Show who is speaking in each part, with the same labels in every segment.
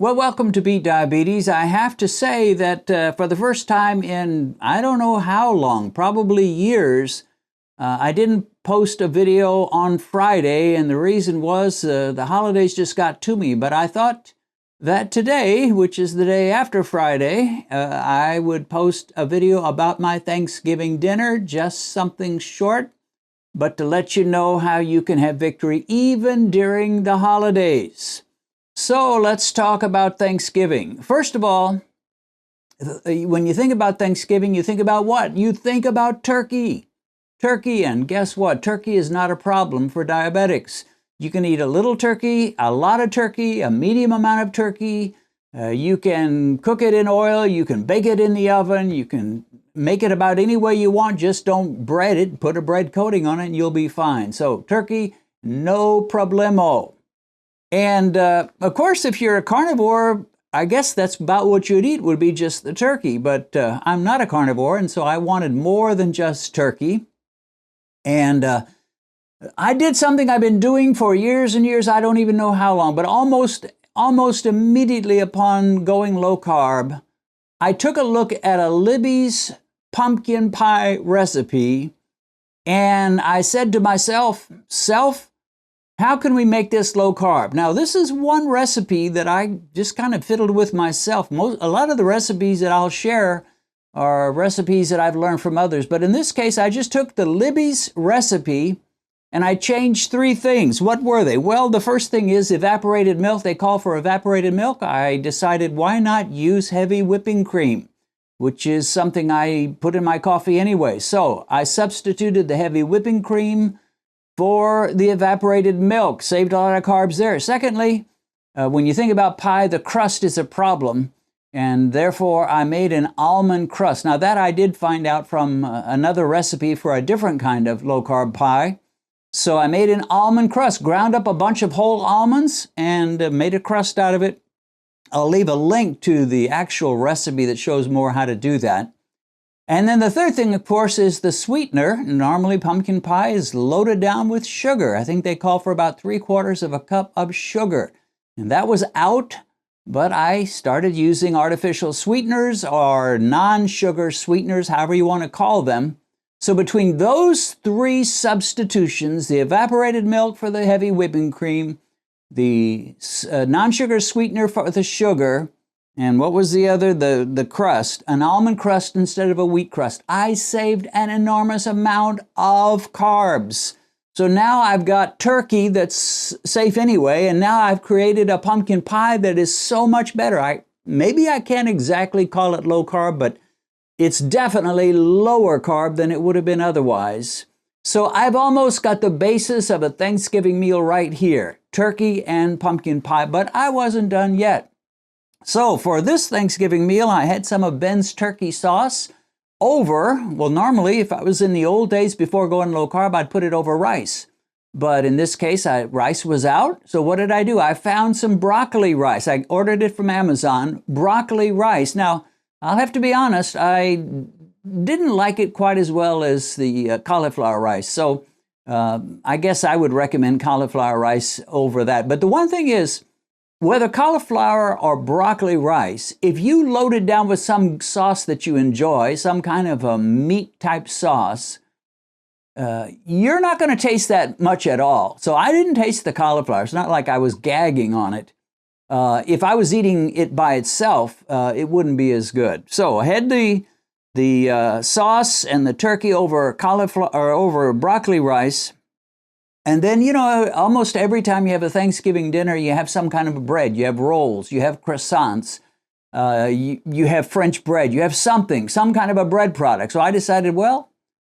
Speaker 1: Well, welcome to Beat Diabetes. I have to say that for the first time in I don't know how long, probably years, I didn't post a video on Friday, and the reason was the holidays just got to me. But I thought that today, which is the day after Friday, I would post a video about my Thanksgiving dinner, just something short, but to let you know how you can have victory even during the holidays. So let's talk about Thanksgiving. First of all, when you think about Thanksgiving, you think about what? You think about turkey. Turkey, and guess what? Turkey is not a problem for diabetics. You can eat a little turkey, a lot of turkey, a medium amount of turkey. You can cook it in oil, you can bake it in the oven, you can make it about any way you want, just don't bread it, put a bread coating on it, and you'll be fine. So turkey, no problemo. And of course, if you're a carnivore, I guess that's about what you'd eat would be just the turkey. But I'm not a carnivore, and so I wanted more than just turkey. And I did something I've been doing for years and years, I don't even know how long, but almost immediately upon going low carb, I took a look at a Libby's pumpkin pie recipe, and I said to myself, how can we make this low carb? Now, this is one recipe that I just kind of fiddled with myself. A lot of the recipes that I'll share are recipes that I've learned from others. But in this case, I just took the Libby's recipe and I changed three things. What were they? Well, the first thing is evaporated milk. They call for evaporated milk. I decided why not use heavy whipping cream, which is something I put in my coffee anyway. So I substituted the heavy whipping cream for the evaporated milk. Saved a lot of carbs there. Secondly, when you think about pie, the crust is a problem, and therefore I made an almond crust. Now that I did find out from another recipe for a different kind of low-carb pie. So I made an almond crust, ground up a bunch of whole almonds and made a crust out of it. I'll leave a link to the actual recipe that shows more how to do that. And then the third thing, of course, is the sweetener. Normally, pumpkin pie is loaded down with sugar. I think they call for about 3/4 cup of sugar. And that was out, but I started using artificial sweeteners or non-sugar sweeteners, however you want to call them. So between those three substitutions, the evaporated milk for the heavy whipping cream, the non-sugar sweetener for the sugar, and what was the other? The crust, an almond crust instead of a wheat crust. I saved an enormous amount of carbs. So now I've got turkey that's safe anyway, and now I've created a pumpkin pie that is so much better. Maybe I can't exactly call it low carb, but it's definitely lower carb than it would have been otherwise. So I've almost got the basis of a Thanksgiving meal right here, turkey and pumpkin pie, but I wasn't done yet. So for this Thanksgiving meal, I had some of Ben's turkey sauce well, normally if I was in the old days before going low carb, I'd put it over rice. But in this case, rice was out. So what did I do? I found some broccoli rice. I ordered it from Amazon, broccoli rice. Now, I'll have to be honest, I didn't like it quite as well as the cauliflower rice. So I guess I would recommend cauliflower rice over that. But the one thing is, whether cauliflower or broccoli rice, if you load it down with some sauce that you enjoy, some kind of a meat type sauce, you're not going to taste that much at all. So I didn't taste the cauliflower. It's not like I was gagging on it. If I was eating it by itself, it wouldn't be as good. So I had the sauce and the turkey over cauliflower or over broccoli rice. And then, you know, almost every time you have a Thanksgiving dinner, you have some kind of a bread. You have rolls, you have croissants, you have French bread, you have some kind of a bread product. So I decided, well,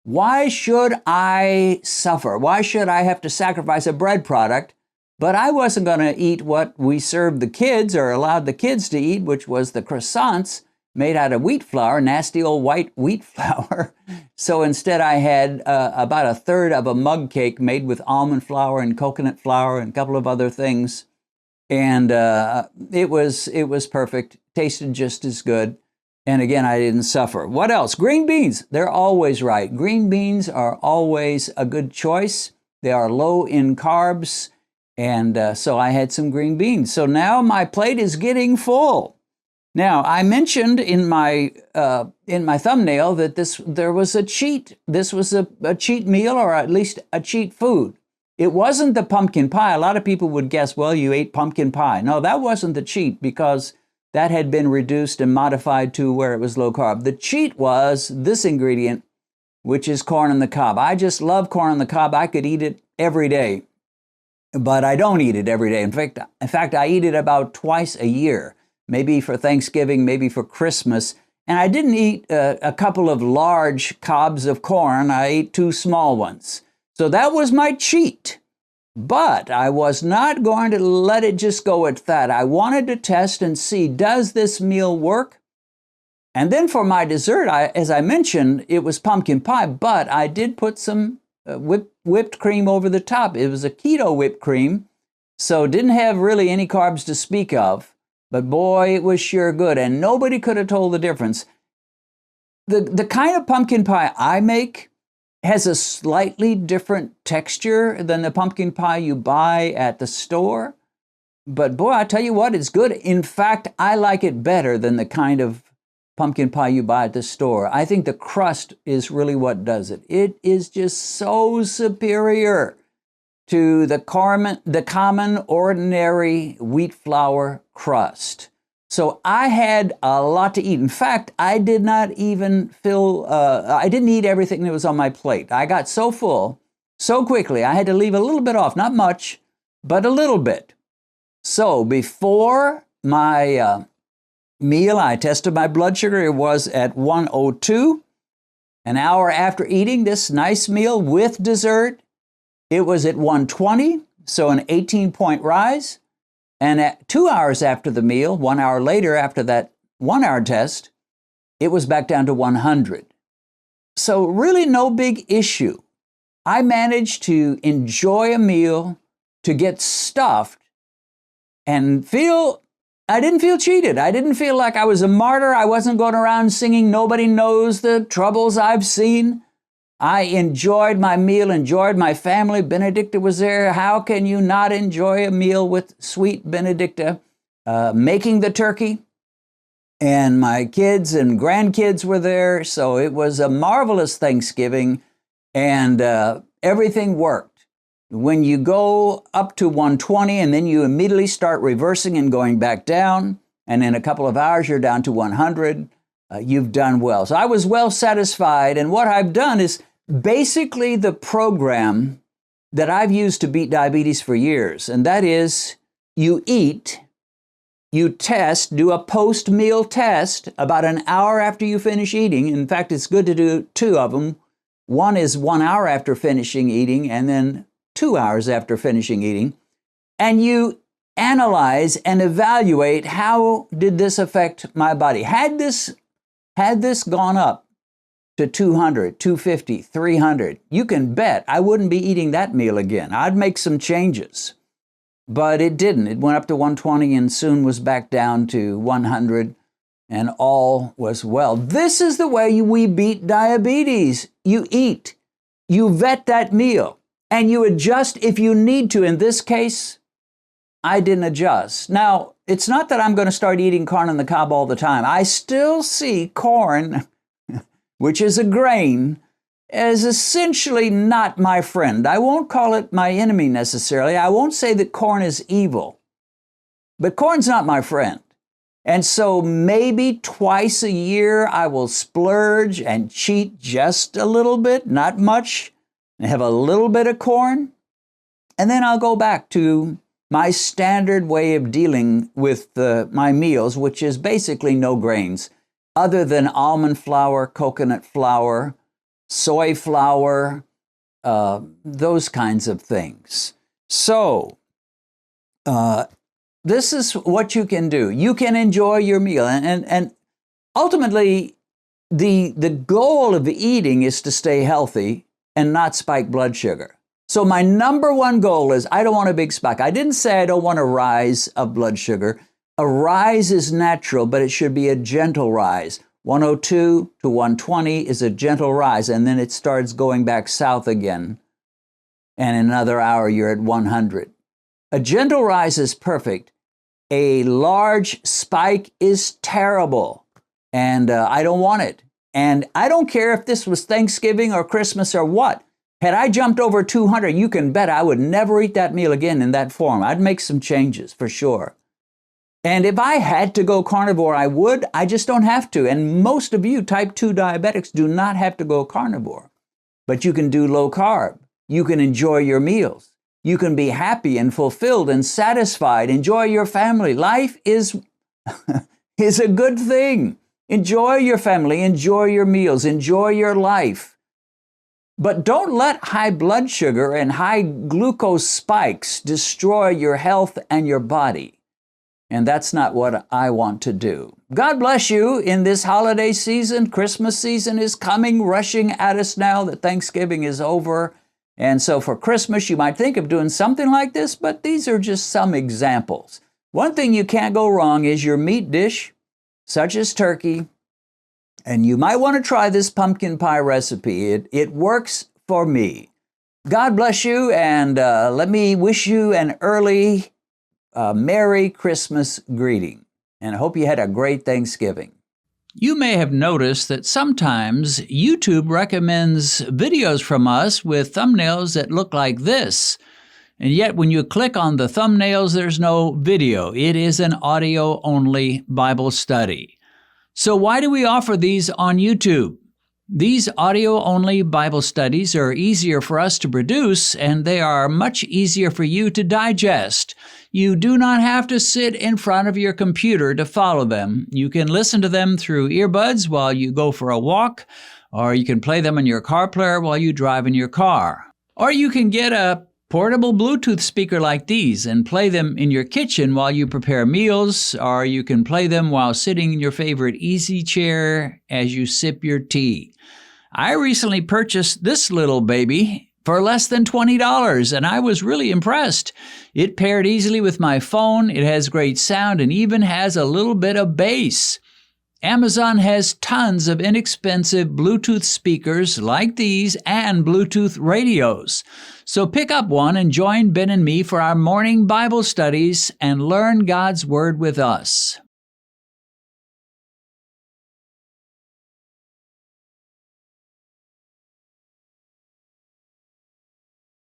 Speaker 1: why should I suffer? Why should I have to sacrifice a bread product? But I wasn't going to eat what we served the kids or allowed the kids to eat, which was the croissants made out of wheat flour, nasty old white wheat flour. So instead I had about 1/3 of a mug cake made with almond flour and coconut flour and a couple of other things. And it was perfect, tasted just as good. And again, I didn't suffer. What else? Green beans, they're always right. Green beans are always a good choice. They are low in carbs. And so I had some green beans. So now my plate is getting full. Now, I mentioned in my thumbnail that there was a cheat. This was a cheat meal, or at least a cheat food. It wasn't the pumpkin pie. A lot of people would guess, well, you ate pumpkin pie. No, that wasn't the cheat, because that had been reduced and modified to where it was low carb. The cheat was this ingredient, which is corn on the cob. I just love corn on the cob. I could eat it every day, but I don't eat it every day. In fact, I eat it about twice a year. Maybe for Thanksgiving, maybe for Christmas. And I didn't eat a couple of large cobs of corn. I ate 2 small ones. So that was my cheat. But I was not going to let it just go at that. I wanted to test and see, does this meal work? And then for my dessert, as I mentioned, it was pumpkin pie, but I did put some whipped cream over the top. It was a keto whipped cream, so didn't have really any carbs to speak of. But boy, it was sure good, and nobody could have told the difference. The kind of pumpkin pie I make has a slightly different texture than the pumpkin pie you buy at the store. But boy, I tell you what, it's good. In fact, I like it better than the kind of pumpkin pie you buy at the store. I think the crust is really what does it. It is just so superior to the common, ordinary wheat flour crust. So I had a lot to eat. In fact, I did not even I didn't eat everything that was on my plate. I got so full so quickly, I had to leave a little bit off, not much, but a little bit. So before my meal, I tested my blood sugar. It was at 102. An hour after eating this nice meal with dessert, it was at 120, so an 18-point rise. And at 2 hours after the meal, 1 hour later after that 1 hour test, it was back down to 100. So really no big issue. I managed to enjoy a meal, to get stuffed, and I didn't feel cheated. I didn't feel like I was a martyr. I wasn't going around singing, "Nobody knows the troubles I've seen." I enjoyed my meal, enjoyed my family. Benedicta was there. How can you not enjoy a meal with sweet Benedicta making the turkey? And my kids and grandkids were there. So it was a marvelous Thanksgiving, and everything worked. When you go up to 120 and then you immediately start reversing and going back down, and in a couple of hours you're down to 100, you've done well. So I was well satisfied, and what I've done is basically the program that I've used to beat diabetes for years, and that is you eat, you test, do a post-meal test about an hour after you finish eating. In fact, it's good to do 2 of them. One is 1 hour after finishing eating, and then 2 hours after finishing eating. And you analyze and evaluate, how did this affect my body? Had this gone up to 200, 250, 300, you can bet I wouldn't be eating that meal again. I'd make some changes. But it didn't. It went up to 120 and soon was back down to 100, and all was well. This is the way we beat diabetes. You eat, you vet that meal, and you adjust if you need to. In this case, I didn't adjust. Now, it's not that I'm going to start eating corn on the cob all the time. I still see corn, which is a grain, as essentially not my friend. I won't call it my enemy necessarily. I won't say that corn is evil, but corn's not my friend. And so maybe twice a year I will splurge and cheat just a little bit, not much, and have a little bit of corn. And then I'll go back to my standard way of dealing with my meals, which is basically no grains, other than almond flour, coconut flour, soy flour, those kinds of things. So this is what you can do. You can enjoy your meal. And ultimately, the goal of eating is to stay healthy and not spike blood sugar. So my number one goal is I don't want a big spike. I didn't say I don't want a rise of blood sugar. A rise is natural, but it should be a gentle rise. 102 to 120 is a gentle rise, and then it starts going back south again. And in another hour, you're at 100. A gentle rise is perfect. A large spike is terrible, and I don't want it. And I don't care if this was Thanksgiving or Christmas or what. Had I jumped over 200, you can bet I would never eat that meal again in that form. I'd make some changes for sure. And if I had to go carnivore, I would. I just don't have to. And most of you type 2 diabetics do not have to go carnivore. But you can do low carb. You can enjoy your meals. You can be happy and fulfilled and satisfied. Enjoy your family. Life is a good thing. Enjoy your family. Enjoy your meals. Enjoy your life. But don't let high blood sugar and high glucose spikes destroy your health and your body. And that's not what I want to do. God bless you in this holiday season. Christmas season is coming, rushing at us now that Thanksgiving is over. And so for Christmas, you might think of doing something like this, but these are just some examples. One thing you can't go wrong is your meat dish, such as turkey. And you might want to try this pumpkin pie recipe. It works for me. God bless you, and let me wish you an early Merry Christmas greeting. And I hope you had a great Thanksgiving. You may have noticed that sometimes YouTube recommends videos from us with thumbnails that look like this. And yet when you click on the thumbnails, there's no video. It is an audio-only Bible study. So why do we offer these on YouTube? These audio-only Bible studies are easier for us to produce, and they are much easier for you to digest. You do not have to sit in front of your computer to follow them. You can listen to them through earbuds while you go for a walk, or you can play them on your car player while you drive in your car. Or you can get a portable Bluetooth speaker like these and play them in your kitchen while you prepare meals, or you can play them while sitting in your favorite easy chair as you sip your tea. I recently purchased this little baby for less than $20, and I was really impressed. It paired easily with my phone, it has great sound, and even has a little bit of bass. Amazon has tons of inexpensive Bluetooth speakers like these and Bluetooth radios. So pick up one and join Ben and me for our morning Bible studies and learn God's Word with us.